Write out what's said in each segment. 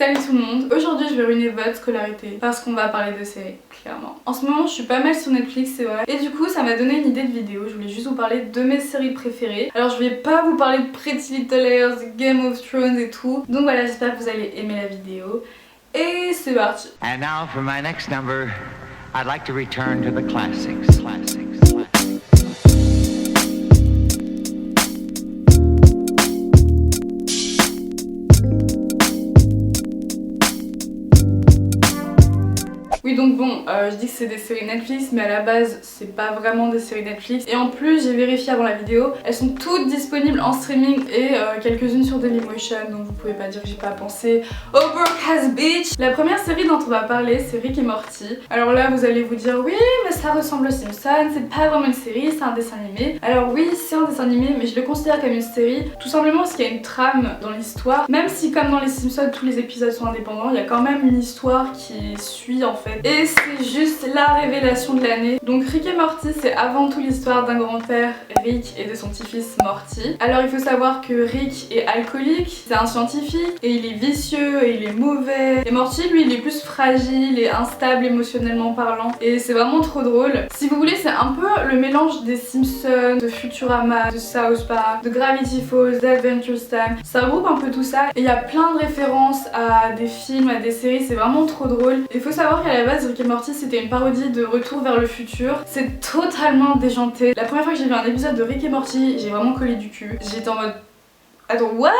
Salut tout le monde, aujourd'hui je vais ruiner votre scolarité parce qu'on va parler de séries, clairement. En ce moment je suis pas mal sur Netflix, c'est vrai, et du coup ça m'a donné une idée de vidéo. Je voulais juste vous parler de mes séries préférées. Alors je vais pas vous parler de Pretty Little Liars, Game of Thrones et tout, donc voilà, j'espère que vous allez aimer la vidéo. Et c'est parti. And now for my next number, I'd like to return to the classics. Oui, donc bon, je dis que c'est des séries Netflix, mais à la base c'est pas vraiment des séries Netflix. Et en plus j'ai vérifié avant la vidéo, elles sont toutes disponibles en streaming et quelques-unes sur Dailymotion, donc vous pouvez pas dire que j'ai pas pensé au Broadcast Beach. La première série dont on va parler, c'est Rick et Morty. Alors là vous allez vous dire oui mais ça ressemble aux Simpsons, c'est pas vraiment une série, c'est un dessin animé. Alors oui c'est un dessin animé, mais je le considère comme une série, tout simplement parce qu'il y a une trame dans l'histoire. Même si comme dans les Simpsons tous les épisodes sont indépendants, il y a quand même une histoire qui suit en fait. Et c'est juste la révélation de l'année. Donc Rick et Morty, c'est avant tout l'histoire d'un grand-père, Rick, et de son petit-fils Morty. Alors il faut savoir que Rick est alcoolique, c'est un scientifique, et il est vicieux, et il est mauvais. Et Morty, lui, il est plus fragile et instable émotionnellement parlant. Et c'est vraiment trop drôle. Si vous voulez, c'est un peu le mélange des Simpsons, de Futurama, de South Park, de Gravity Falls, d'Adventure Time. Ça regroupe un peu tout ça. Et il y a plein de références à des films, à des séries, c'est vraiment trop drôle. Il faut savoir qu'à la base, Rick et Morty c'était une parodie de Retour vers le futur. C'est totalement déjanté. La première fois que j'ai vu un épisode de Rick et Morty, j'ai vraiment collé du cul. J'étais en mode attends, what?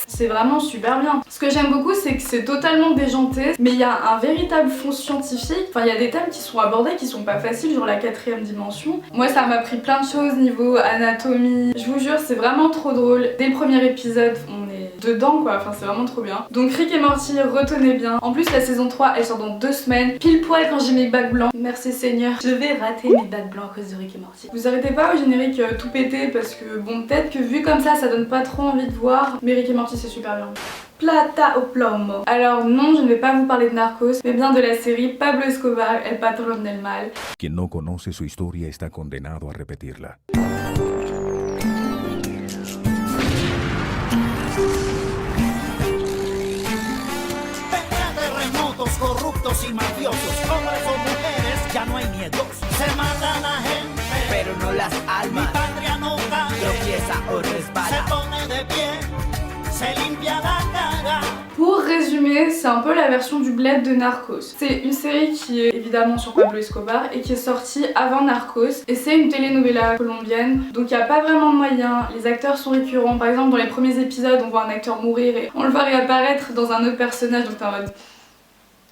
C'est vraiment super bien. Ce que j'aime beaucoup, c'est que c'est totalement déjanté, mais il y a un véritable fond scientifique. Enfin, il y a des thèmes qui sont abordés qui sont pas faciles, genre la 4ème dimension. Moi, ça m'a appris plein de choses niveau anatomie. Je vous jure, c'est vraiment trop drôle. Dès le premier épisode, on est dedans quoi, enfin c'est vraiment trop bien. Donc Rick et Morty, retenez bien. En plus, la saison 3, elle sort dans 2 semaines, pile poil quand j'ai mes bacs blancs. Merci Seigneur. Je vais rater mes bacs blancs à cause de Rick et Morty. Vous arrêtez pas au générique tout pété parce que bon, peut-être que vu comme ça donne pas trop envie de voir, mais Rick et Morty c'est super bien. Plata o plomo. Alors non, je ne vais pas vous parler de Narcos, mais bien de la série Pablo Escobar, El Patrón del Mal. Quien no conoce su historia está condenado a repetirla. Terremotos, corruptos y mafiosos, hombres o mujeres, ya no hay miedos. Se mata la gente, pero no las almas. Mi patria no cae, tropieza o resbala. Se pone de pie, se limpia la cara. Pour résumer, c'est un peu la version du Bled de Narcos. C'est une série qui est évidemment sur Pablo Escobar et qui est sortie avant Narcos. Et c'est une telenovela colombienne, donc il n'y a pas vraiment de moyens. Les acteurs sont récurrents. Par exemple, dans les premiers épisodes, on voit un acteur mourir et on le voit réapparaître dans un autre personnage, donc t'es en mode...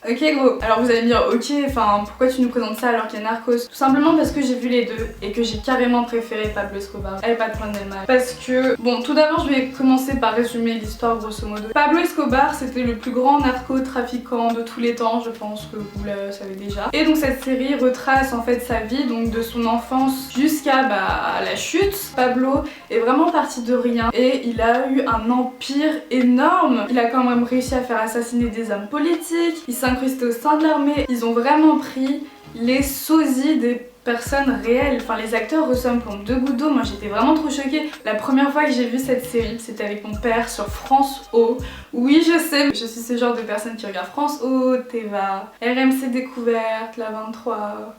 Ok gros, alors vous allez me dire ok, enfin pourquoi tu nous présentes ça alors qu'il y a Narcos? Tout simplement parce que j'ai vu les deux et que j'ai carrément préféré Pablo Escobar, El Patrón del Mal. Parce que, bon, tout d'abord je vais commencer par résumer l'histoire grosso modo. Pablo Escobar c'était le plus grand narcotrafiquant de tous les temps, je pense que vous le savez déjà. Et donc cette série retrace en fait sa vie, donc de son enfance jusqu'à la chute. Pablo est vraiment parti de rien et il a eu un empire énorme. Il a quand même réussi à faire assassiner des hommes politiques, il s'est incrusté au sein de l'armée. Ils ont vraiment pris les sosies des personnes réelles. Enfin, les acteurs ressemblent comme 2 gouttes d'eau. Moi, j'étais vraiment trop choquée. La première fois que j'ai vu cette série, c'était avec mon père sur France O. Oui, je sais, je suis ce genre de personne qui regarde France O, Teva, RMC Découverte, La 23...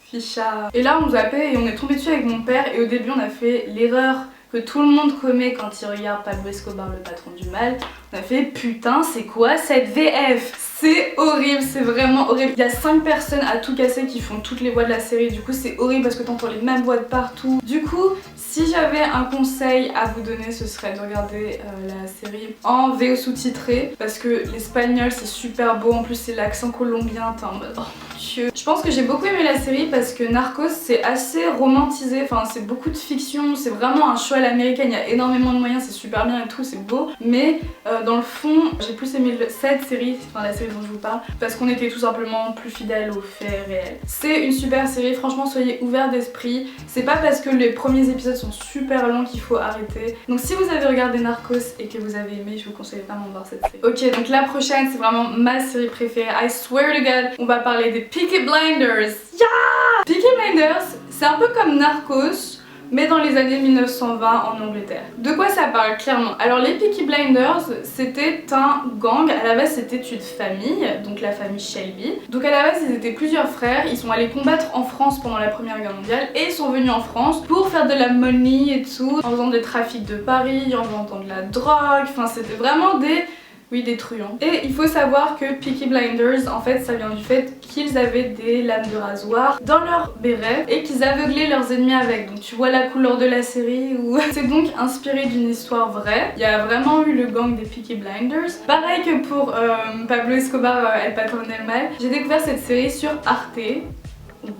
Ficha. Et là, on zappait et on est tombé dessus avec mon père. Et au début, on a fait l'erreur que tout le monde commet quand il regarde Pablo Escobar, le patron du mal. On a fait putain, c'est quoi cette VF? C'est horrible, c'est vraiment horrible. Il y a 5 personnes à tout casser qui font toutes les voix de la série. Du coup, c'est horrible parce que t'entends les mêmes voix de partout. Du coup, si j'avais un conseil à vous donner, ce serait de regarder la série en VO sous-titré parce que l'espagnol c'est super beau. En plus, c'est l'accent colombien. T'es en mode oh mon dieu. Je pense que j'ai beaucoup aimé la série parce que Narcos c'est assez romantisé. Enfin, c'est beaucoup de fiction. C'est vraiment un show à l'américaine. Il y a énormément de moyens, c'est super bien et tout, c'est beau. Mais dans le fond, j'ai plus aimé cette série, enfin la série dont je vous parle, parce qu'on était tout simplement plus fidèles aux faits réels. C'est une super série, franchement soyez ouverts d'esprit. C'est pas parce que les premiers épisodes sont super longs qu'il faut arrêter. Donc si vous avez regardé Narcos et que vous avez aimé, je vous conseille vraiment de voir cette série. Ok, donc la prochaine c'est vraiment ma série préférée, I swear to God, on va parler des Peaky Blinders. Yeah! Peaky Blinders, c'est un peu comme Narcos, mais dans les années 1920 en Angleterre. De quoi ça parle clairement? Alors les Peaky Blinders, c'était un gang, à la base c'était une famille, donc la famille Shelby. Donc à la base ils étaient plusieurs frères, ils sont allés combattre en France pendant la Première Guerre mondiale et ils sont venus en France pour faire de la money et tout, en faisant des trafics de Paris, en vendant de la drogue, enfin c'était vraiment des truands. Et il faut savoir que Peaky Blinders, en fait, ça vient du fait qu'ils avaient des lames de rasoir dans leur béret et qu'ils aveuglaient leurs ennemis avec. Donc tu vois la couleur de la série ou... C'est donc inspiré d'une histoire vraie. Il y a vraiment eu le gang des Peaky Blinders. Pareil que pour Pablo Escobar, El Patron del Mal, j'ai découvert cette série sur Arte.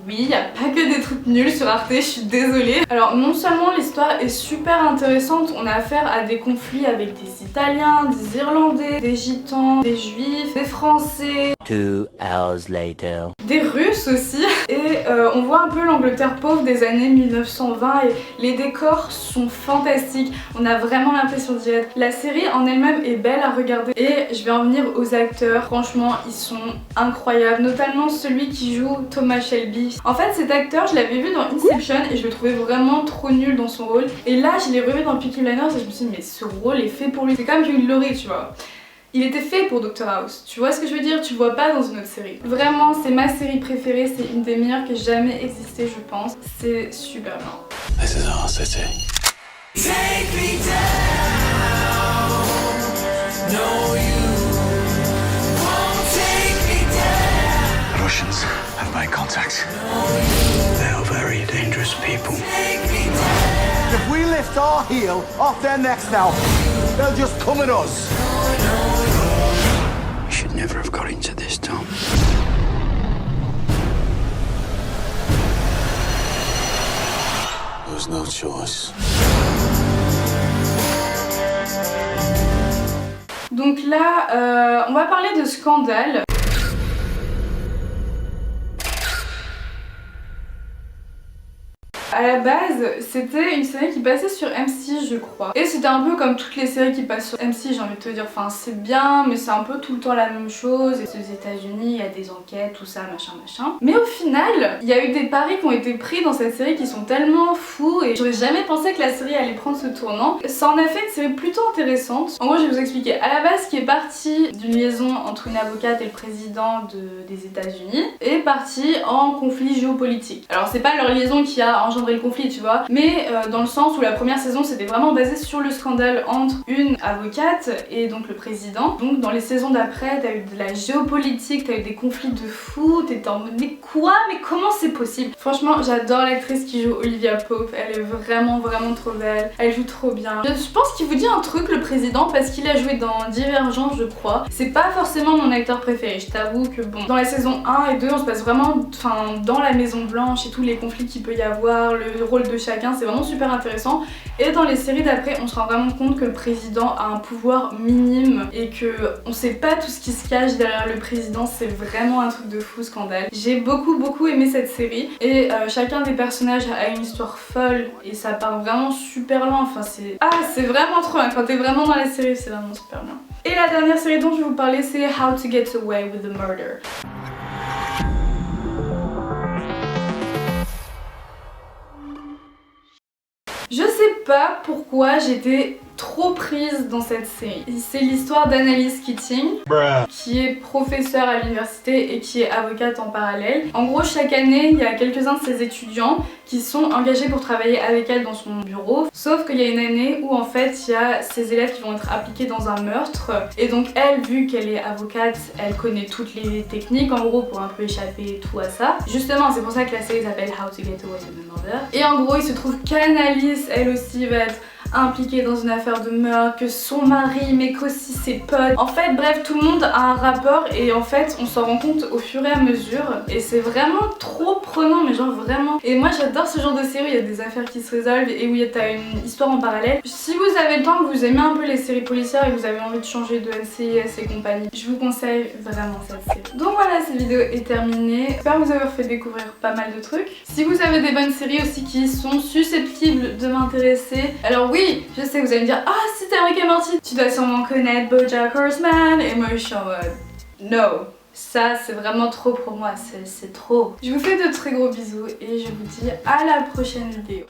Oui, il n'y a pas que des trucs nuls sur Arte, je suis désolée. Alors non seulement l'histoire est super intéressante, on a affaire à des conflits avec des Italiens, des Irlandais, des Gitans, des Juifs, des Français, 2 hours later, des Russes aussi. Et on voit un peu l'Angleterre pauvre des années 1920 et les décors sont fantastiques. On a vraiment l'impression d'y être. La série en elle-même est belle à regarder et je vais en venir aux acteurs. Franchement, ils sont incroyables, notamment celui qui joue Thomas Shelby. En fait cet acteur je l'avais vu dans Inception et je le trouvais vraiment trop nul dans son rôle et là je l'ai revu dans Peaky Blinders et je me suis dit mais ce rôle est fait pour lui. C'est comme Hugh Laurie, tu vois. Il était fait pour Dr House, tu vois ce que je veux dire? Tu le vois pas dans une autre série. Vraiment c'est ma série préférée, c'est une des meilleures qui ait jamais existé je pense. C'est super bien. This is our city. Take me down. No, you won't take me down. Russians have made contact. They are very dangerous people. Take me down. If we lift our heel off their necks now, they'll just come at us. We should never have got into this, Tom. There was no choice. Donc là, on va parler de scandale. À la base, c'était une série qui passait sur M6 je crois. Et c'était un peu comme toutes les séries qui passent sur M6, j'ai envie de te dire. Enfin c'est bien, mais c'est un peu tout le temps la même chose. Et aux États-Unis, il y a des enquêtes, tout ça, machin machin. Mais au final, il y a eu des paris qui ont été pris dans cette série qui sont tellement fous. Et j'aurais jamais pensé que la série allait prendre ce tournant. Ça en a fait une série plutôt intéressante. En gros je vais vous expliquer. À la base, qui est parti d'une liaison entre une avocate et le président des États-Unis est parti en conflit géopolitique. Alors c'est pas leur liaison qui a engendré le conflit tu vois, mais dans le sens où la première saison c'était vraiment basé sur le scandale entre une avocate et donc le président. Donc dans les saisons d'après t'as eu de la géopolitique, t'as eu des conflits de fou, t'étais en mode mais quoi, mais comment c'est possible? Franchement j'adore l'actrice qui joue Olivia Pope, elle est vraiment trop belle, elle joue trop bien. Je pense qu'il vous dit un truc le président parce qu'il a joué dans Divergence je crois. C'est pas forcément mon acteur préféré, je t'avoue que bon, dans la saison 1 et 2 on se passe vraiment dans la Maison Blanche et tous les conflits qu'il peut y avoir, le rôle de chacun, c'est vraiment super intéressant. Et dans les séries d'après on se rend vraiment compte que le président a un pouvoir minime et que on sait pas tout ce qui se cache derrière le président. C'est vraiment un truc de fou, scandale. J'ai beaucoup aimé cette série et chacun des personnages a une histoire folle et ça part vraiment super loin. Enfin c'est vraiment trop bien, quand t'es vraiment dans la série c'est vraiment super bien. Et la dernière série dont je vais vous parler c'est How to Get Away with the Murder. Je sais pas pourquoi j'étais trop prise dans cette série. C'est l'histoire d'Annalise Keating, qui est professeure à l'université et qui est avocate en parallèle. En gros, chaque année, il y a quelques-uns de ses étudiants qui sont engagés pour travailler avec elle dans son bureau. Sauf qu'il y a une année où en fait, il y a ses élèves qui vont être impliqués dans un meurtre. Et donc elle, vu qu'elle est avocate, elle connaît toutes les techniques en gros pour un peu échapper tout à ça. Justement, c'est pour ça que la série s'appelle How to Get Away with the Murder. Et en gros, il se trouve qu'Annalise, elle aussi, va être impliquée dans une affaire de meurtre, que son mari mais qu'aussi ses potes. En fait bref, tout le monde a un rapport et en fait on s'en rend compte au fur et à mesure et c'est vraiment trop prenant, mais genre vraiment. Et moi j'adore ce genre de série où il y a des affaires qui se résolvent et où t'as une histoire en parallèle. Si vous avez le temps, que vous aimez un peu les séries policières et que vous avez envie de changer de NCIS et compagnie, je vous conseille vraiment cette série. Donc voilà, cette vidéo est terminée. J'espère vous avoir fait découvrir pas mal de trucs. Si vous avez des bonnes séries aussi qui sont susceptibles de m'intéresser, alors oui, je sais, vous allez me dire ah si t'aimes Rick et Morty, tu dois sûrement connaître BoJack Horseman, et moi je suis en mode no, ça c'est vraiment trop pour moi, c'est trop. Je vous fais de très gros bisous et je vous dis à la prochaine vidéo.